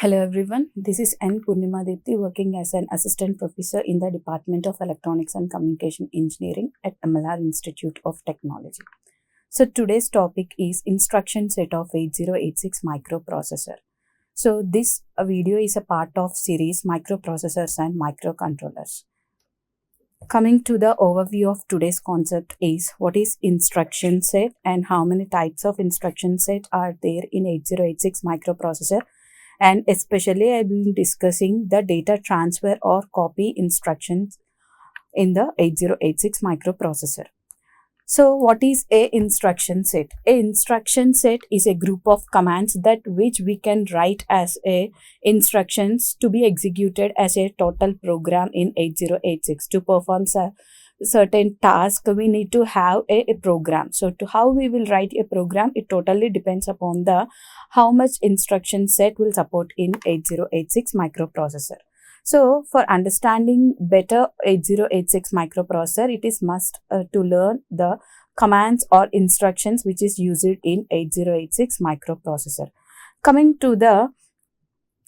Hello everyone, this is Poornima Deepthi working as an assistant professor in the Department of Electronics and Communication Engineering at MLR Institute of Technology. So today's topic is instruction set of 8086 microprocessor. So this video is a part of series Microprocessors and Microcontrollers. Coming to the overview of today's concept is what is instruction set and how many types of instruction set are there in 8086 microprocessor. And especially I've been discussing the data transfer or copy instructions in the 8086 microprocessor. So what is a instruction set? A instruction set is a group of commands that which we can write as a instructions to be executed as a total program in 8086 to perform certain task. We need to have a program. So to how we will write a program, it totally depends upon the how much instruction set will support in 8086 microprocessor. So for understanding better 8086 microprocessor, it is must to learn the commands or instructions which is used in 8086 microprocessor. Coming to the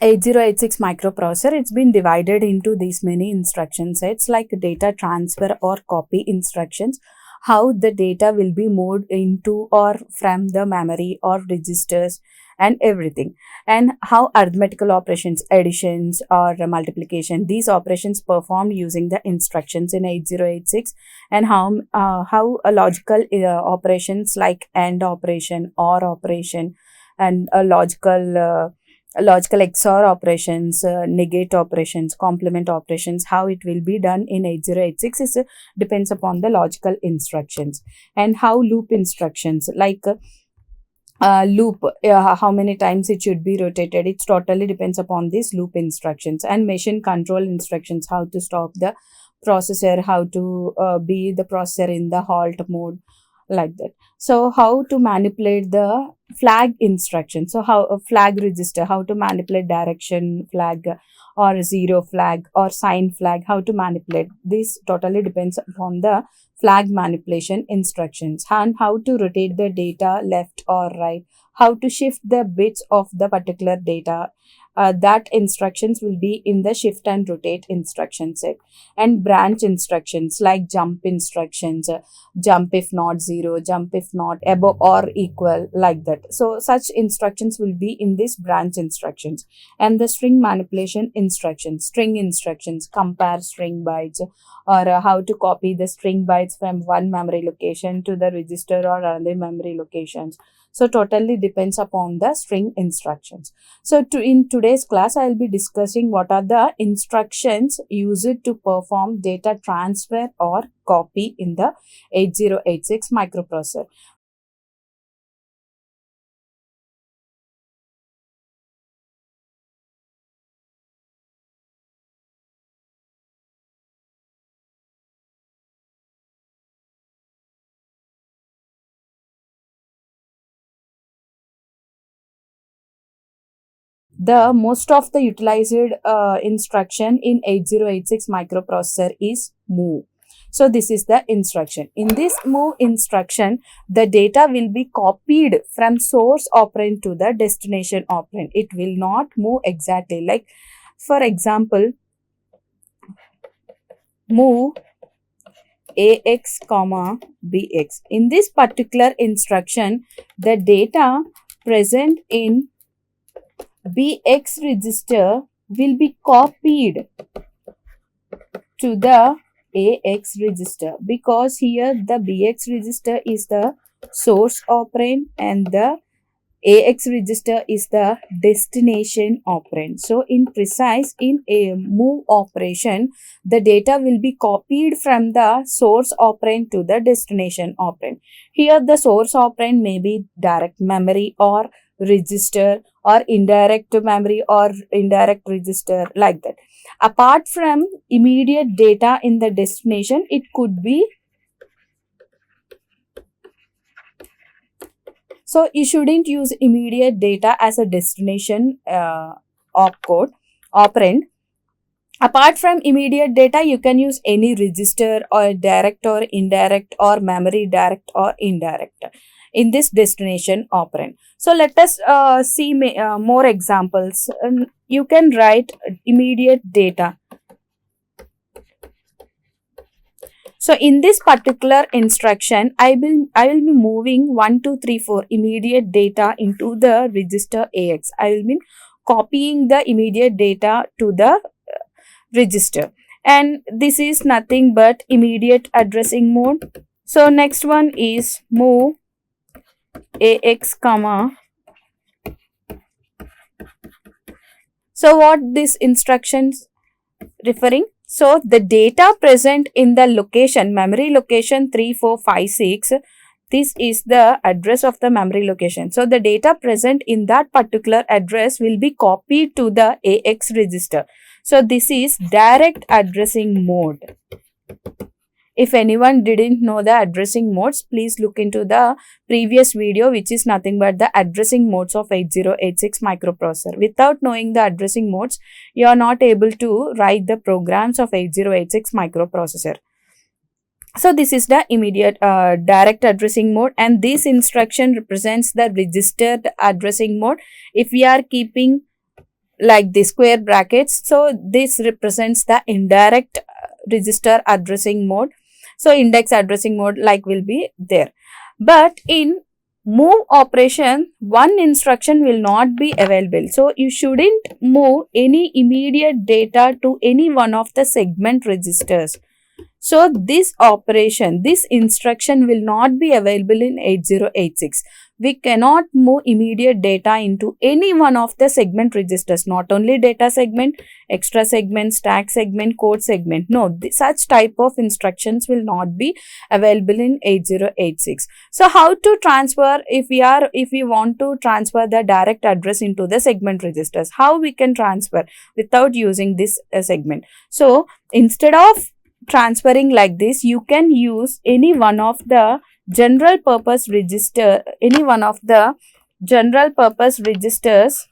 8086 microprocessor, it's been divided into these many instruction sets like data transfer or copy instructions, how the data will be moved into or from the memory or registers and everything, and how arithmetical operations, additions or multiplication, these operations performed using the instructions in 8086, and how logical operations like AND operation, OR operation, and logical XOR operations, negate operations, complement operations, how it will be done in 8086 is depends upon the logical instructions, and how loop instructions like loop, how many times it should be rotated, it totally depends upon these loop instructions, and machine control instructions, how to stop the processor, how to be the processor in the halt mode, like that. So how to manipulate the flag instruction, so how a flag register, how to manipulate direction flag or zero flag or sign flag, how to manipulate this totally depends upon the flag manipulation instructions, and how to rotate the data left or right, how to shift the bits of the particular data, that instructions will be in the shift and rotate instruction set, and branch instructions like jump instructions, jump if not 0, jump if not above or equal, like that. So such instructions will be in this branch instructions, and the string manipulation instructions, string instructions, compare string bytes, or how to copy the string bytes from one memory location to the register or another memory locations. So totally depends upon the string instructions. So in today's class, I will be discussing what are the instructions used to perform data transfer or copy in the 8086 microprocessor. The most of the utilized instruction in 8086 microprocessor is move. So this is the instruction. In this move instruction, the data will be copied from source operand to the destination operand. It will not move exactly. Like for example, move AX comma BX. In this particular instruction, the data present in BX register will be copied to the AX register, because here the BX register is the source operand and the AX register is the destination operand. So in a move operation, the data will be copied from the source operand to the destination operand. Here the source operand may be direct memory or register, or indirect memory or indirect register, like that. Apart from immediate data in the destination, it could be, so you shouldn't use immediate data as a destination opcode operand. Apart from immediate data, you can use any register or direct or indirect or memory direct or indirect in this destination operand. So let us see more examples. You can write immediate data. So in this particular instruction, I will be moving 1, 2, 3, 4 immediate data into the register AX. I will be copying the immediate data to the register, and this is nothing but immediate addressing mode. So next one is move AX comma. So what this instructions referring? So the data present in the location, memory location 3, 4, 5, 6, this is the address of the memory location. So the data present in that particular address will be copied to the AX register. So this is direct addressing mode. If anyone didn't know the addressing modes, please look into the previous video, which is nothing but the addressing modes of 8086 microprocessor. Without knowing the addressing modes, you are not able to write the programs of 8086 microprocessor. So this is the immediate direct addressing mode, and this instruction represents the registered addressing mode. If we are keeping like the square brackets, so this represents the indirect register addressing mode. So index addressing mode like will be there. But in move operation, one instruction will not be available. So you shouldn't move any immediate data to any one of the segment registers. So this operation, this instruction will not be available in 8086. We cannot move immediate data into any one of the segment registers, not only data segment, extra segment, stack segment, code segment. No, such type of instructions will not be available in 8086. So how to transfer if we want to transfer the direct address into the segment registers? How we can transfer without using this segment? So instead of transferring like this, you can use any one of the general purpose register, registers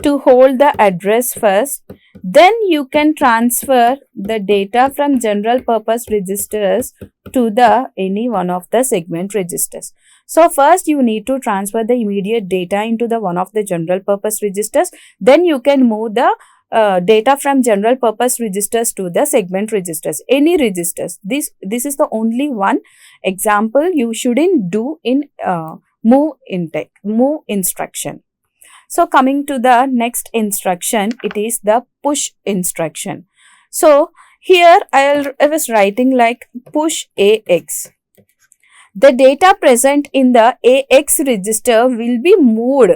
to hold the address first. Then you can transfer the data from general purpose registers to the any one of the segment registers. So first you need to transfer the immediate data into the one of the general purpose registers. Then you can move the data from general purpose registers to the segment registers, any registers. This is the only one example you shouldn't do in move instruction. So coming to the next instruction, it is the push instruction. So here I was writing like push AX. The data present in the AX register will be moved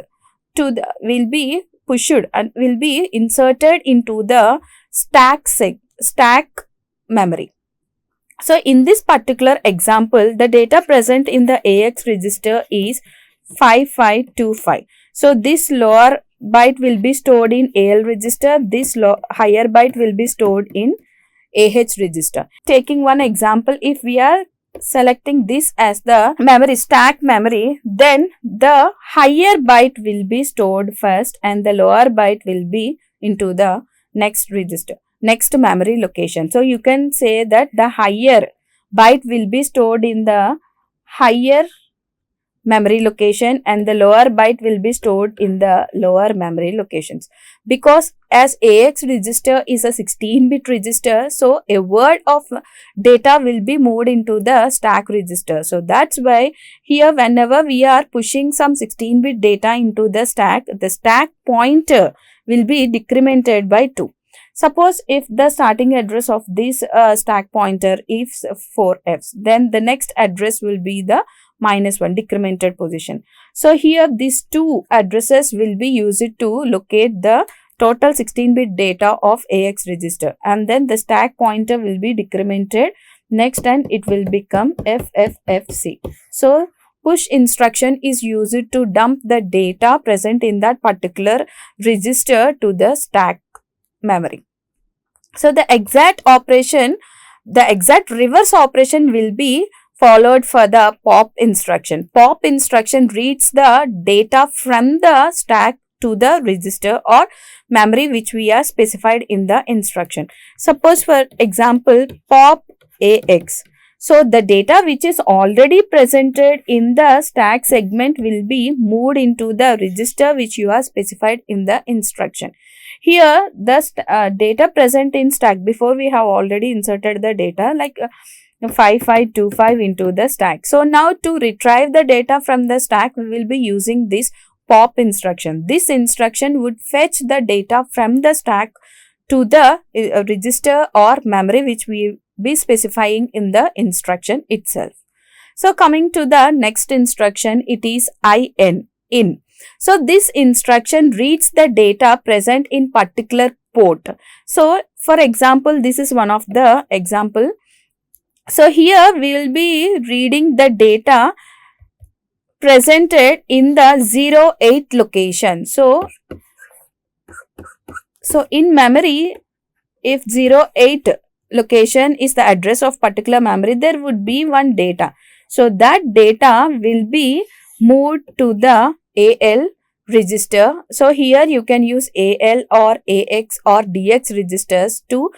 to the pushed and will be inserted into the stack memory. So in this particular example, the data present in the AX register is 5525. So this lower byte will be stored in AL register. This higher byte will be stored in AH register. Taking one example, if we are selecting this as the memory stack memory, then the higher byte will be stored first and the lower byte will be into the next register, next memory location. So you can say that the higher byte will be stored in the higher memory location and the lower byte will be stored in the lower memory locations. Because as AX register is a 16-bit register, so a word of data will be moved into the stack register. So that's why here whenever we are pushing some 16-bit data into the stack pointer will be decremented by 2. Suppose if the starting address of this stack pointer is 4Fs, then the next address will be the -1 decremented position. So here these two addresses will be used to locate the total 16-bit data of AX register, and then the stack pointer will be decremented next and it will become FFFC. So push instruction is used to dump the data present in that particular register to the stack memory. So the exact reverse operation will be followed for the pop instruction. Pop instruction reads the data from the stack to the register or memory which we are specified in the instruction. Suppose for example pop AX. So the data which is already presented in the stack segment will be moved into the register which you are specified in the instruction. Here the data present in stack, before we have already inserted the data like 5525 into the stack. So now to retrieve the data from the stack, we will be using this pop instruction. This instruction would fetch the data from the stack to the register or memory which we be specifying in the instruction itself. So coming to the next instruction, it is in. So this instruction reads the data present in particular port. So for example, this is one of the example. So here we will be reading the data presented in the 08 location. So in memory, if 08 location is the address of particular memory, there would be one data. So that data will be moved to the AL register. So here you can use AL or AX or DX registers to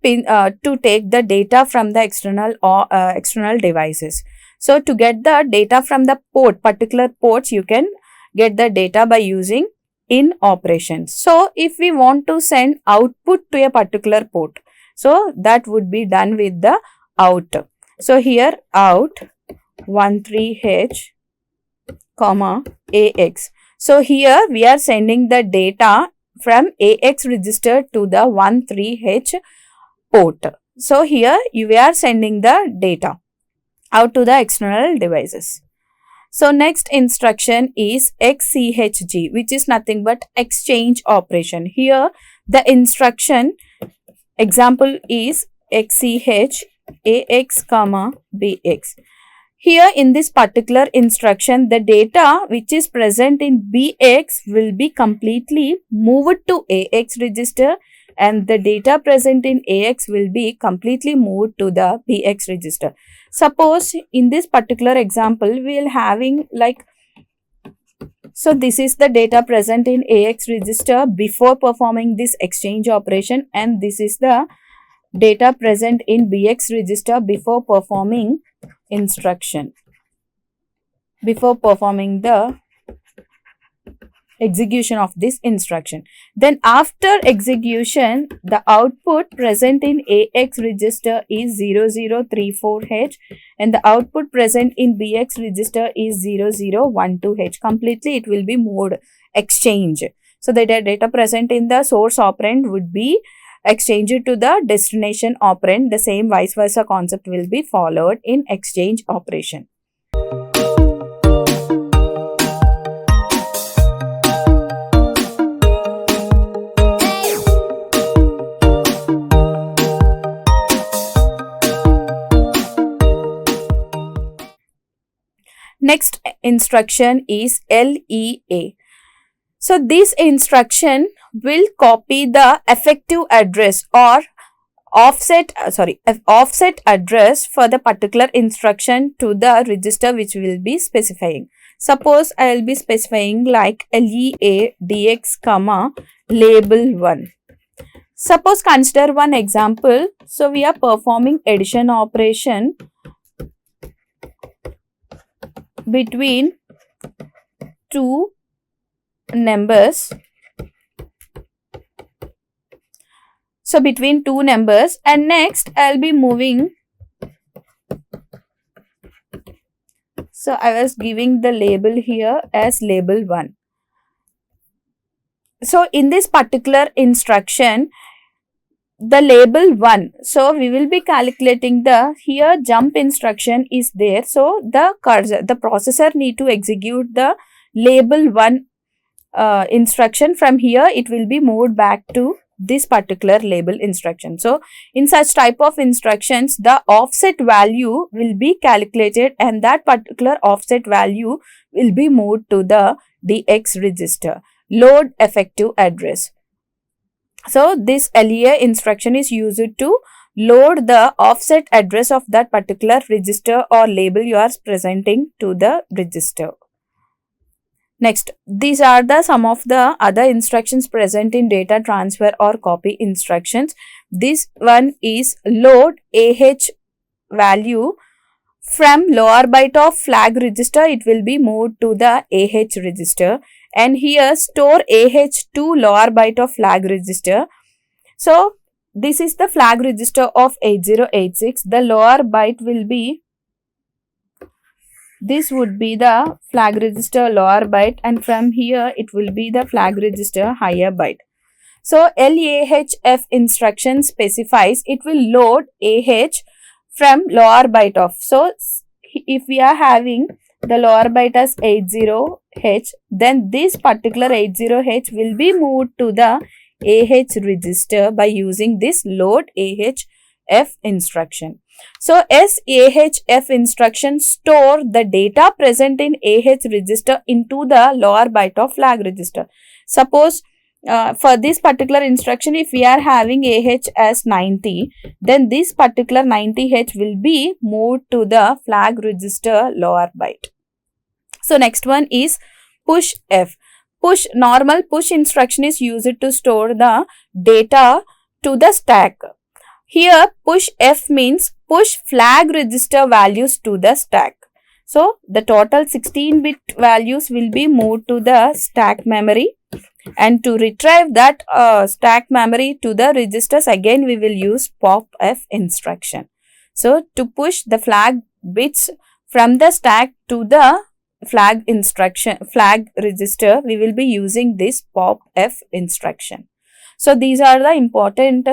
take the data from the external devices. So to get the data from the particular ports, you can get the data by using in operations. So if we want to send output to a particular port, so that would be done with the out. So here out 13H comma AX. So here we are sending the data from AX register to the 13H port. So here we are sending the data out to the external devices. So next instruction is XCHG, which is nothing but exchange operation. Here the instruction example is XCH AX comma BX. Here in this particular instruction, the data which is present in BX will be completely moved to AX register and the data present in AX will be completely moved to the BX register. Suppose in this particular example, we will having like, so this is the data present in AX register before performing this exchange operation, and this is the data present in BX register before performing instruction, before performing the execution of this instruction. Then after execution, the output present in AX register is 0034H and the output present in BX register is 0012H. Completely it will be moved, exchange. So the data present in the source operand would be exchanged to the destination operand. The same vice versa concept will be followed in exchange operation. Next instruction is LEA. So this instruction will copy the effective address or offset address for the particular instruction to the register which we will be specifying. Suppose I will be specifying like LEA DX comma label 1. Suppose consider one example. So we are performing addition operation between two numbers. So between two numbers, and next I'll be moving. So I was giving the label here as label 1. So in this particular instruction, the label 1, so we will be calculating the, here jump instruction is there. So the processor need to execute the label 1 instruction. From here it will be moved back to this particular label instruction. So in such type of instructions, the offset value will be calculated and that particular offset value will be moved to the DX register, load effective address. So this LEA instruction is used to load the offset address of that particular register or label you are presenting to the register. Next, these are the some of the other instructions present in data transfer or copy instructions. This one is load AH value from lower byte of flag register. It will be moved to the AH register, and here store AH to lower byte of flag register. So this is the flag register of 8086. The lower byte will be, this would be the flag register lower byte, and from here it will be the flag register higher byte. So LEHF instruction specifies it will load AH from lower byte of. So if we are having the lower byte as 80H, then this particular 80H will be moved to the AH register by using this load AHF instruction. So SAHF instruction store the data present in AH register into the lower byte of flag register. Suppose for this particular instruction, if we are having AH as 90, then this particular 90H will be moved to the flag register lower byte. So next one is push F. Normal push instruction is used to store the data to the stack. Here push F means push flag register values to the stack. So the total 16-bit values will be moved to the stack memory, and to retrieve that stack memory to the registers, again we will use pop F instruction. So to push the flag bits from the stack to the flag register, we will be using this pop F instruction. So these are the important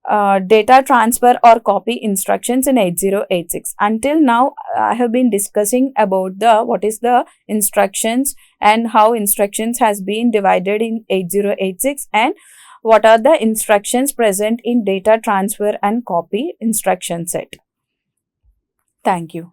data transfer or copy instructions in 8086. Until now, I have been discussing about what is the instructions and how instructions has been divided in 8086 and what are the instructions present in data transfer and copy instruction set. Thank you.